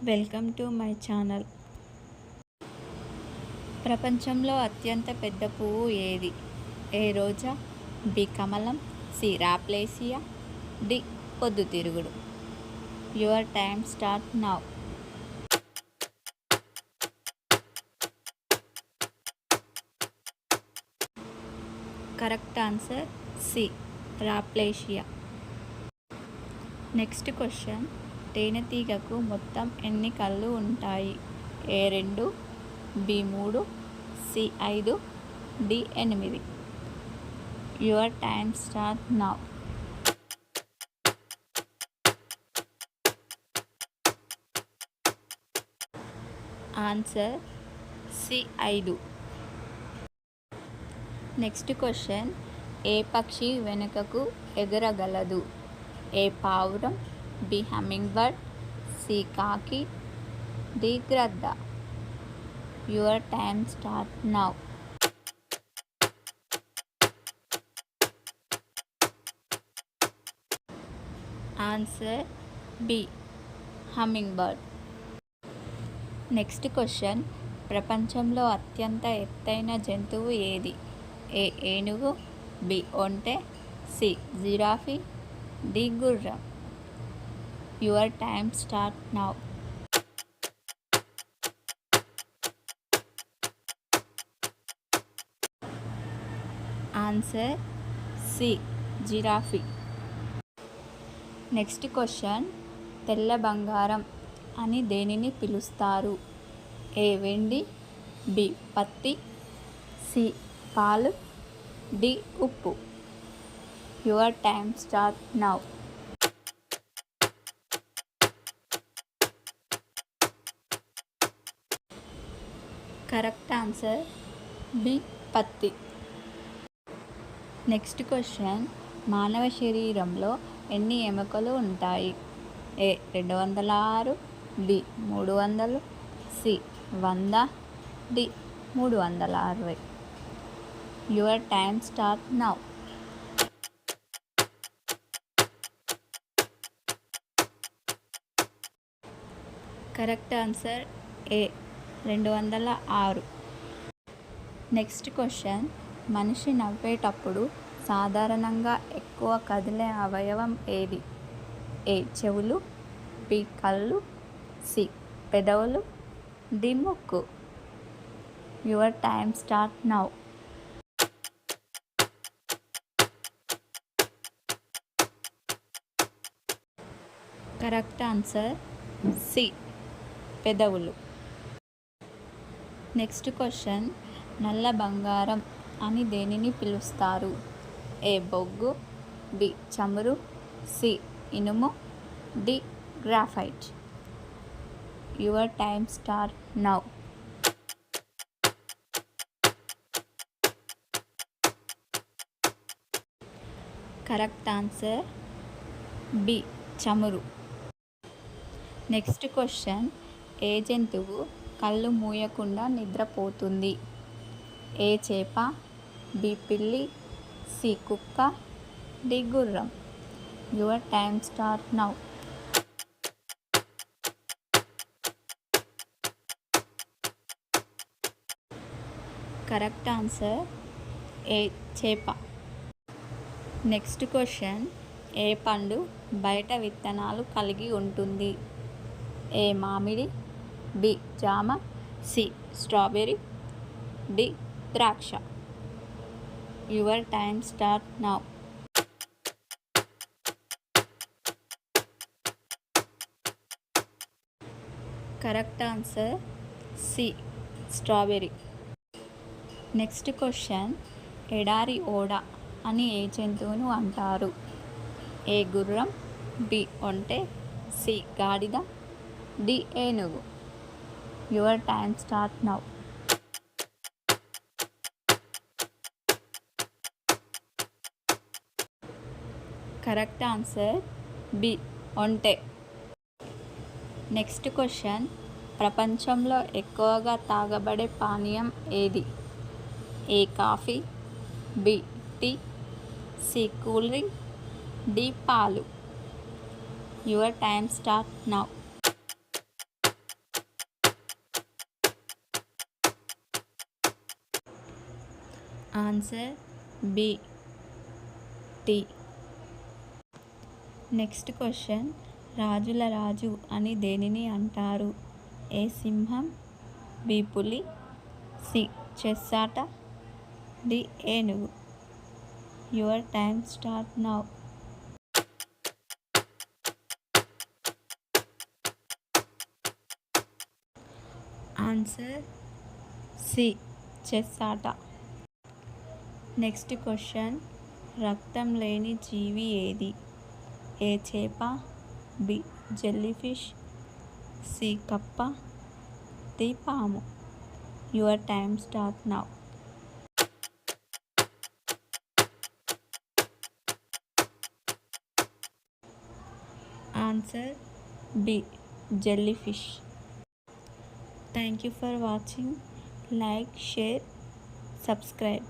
Welcome to my channel. ప్రపంచంలో అత్యంత పెద్ద పువ్వు ఏది? ఏ రోజా, బి కమలం, సి రాప్లేసియా, డి పొద్దుతిరుగుడు. Your time start now. Correct answer C rafflesia. Next question, తేనెటీగకు మొత్తం ఎన్ని కళ్ళు ఉంటాయి? A 2, B 3, C 5, D 8. Your time start now. Answer C 5. Next question, ఏ పక్షి వెనుకకు ఎగరగలదు? ఏ పావురం, బి హమ్మింగ్ బర్డ్, సి కాకి, డి గ్రద్ద. Your time start now. Answer B hummingbird. Next question, ప్రపంచంలో అత్యంత ఎత్తైన జంతువు ఏది? ఏ ఏనుగు, బి ఒంటె, సి జిరాఫీ, డి గుర్రం. Your time start now. Answer C జిరాఫీ. నెక్స్ట్ క్వశ్చన్, తెల్ల బంగారం అని దేనిని పిలుస్తారు? ఏ వెండి, బి పత్తి, సి పాలు, డి ఉప్పు. Your time start now. Correct answer B పత్తి. నెక్స్ట్ క్వశ్చన్, మానవ శరీరంలో ఎన్ని ఎముకలు ఉంటాయి? A 206, B 300, C 100, D 360. Your time start now. Correct answer A 206. Next question, మనిషి నవ్వేటప్పుడు సాధారణంగా ఎక్కువ కదిలే అవయవం ఏది? ఏ చెవులు, బి కళ్ళు, సి పెదవులు, డి ముక్కు. Your time start now. Correct answer C పెదవులు. నెక్స్ట్ క్వశ్చన్, నల్ల బంగారం అని దేనిని పిలుస్తారు? ఏ బొగ్గు, బి చమురు, సి ఇనుము, D graphite. Your time start now. Correct answer B చమురు. నెక్స్ట్ క్వశ్చన్, ఏ జంతువు కళ్ళు మూయకుండా నిద్రపోతుంది? ఏ చేప, బి పిల్లి, సి కుక్క, డి గుర్రం. Your time start now. Correct answer A చేప. నెక్స్ట్ క్వశ్చన్, ఏ పండు బయట విత్తనాలు కలిగి ఉంటుంది? ఏ మామిడి, బి జామ, సి స్ట్రాబెర్రీ, డి ద్రాక్ష. Your time start now. Correct answer C strawberry. Next question, ఎడారి ఓడ అని ఏ జంతువును అంటారు? ఏ గుర్రం, బి ఒంటె, సి గాడిద, డి ఏనుగు. Your time start now. Correct answer B ఒంటె. నెక్స్ట్ క్వశ్చన్, ప్రపంచంలో ఎక్కువగా తాగబడే పానీయం ఏది? A coffee, B tea, C cool drink, D పాలు. Your time start now. Answer B tea. Next question, రాజుల రాజు అని దేనిని అంటారు? ఏ సింహం, బి పులి, సి చెస్ ఆట, డి ఏనుగు. Your time start now. Answer C chess ఆట. నెక్స్ట్ క్వశ్చన్, రక్తం లేని జీవి ఏది? ఏ చేప, బి జెల్లీఫిష్, సి కప్ప, డి పాము. Your time start now. Answer B jellyfish. Thank you for watching. Like, share, subscribe.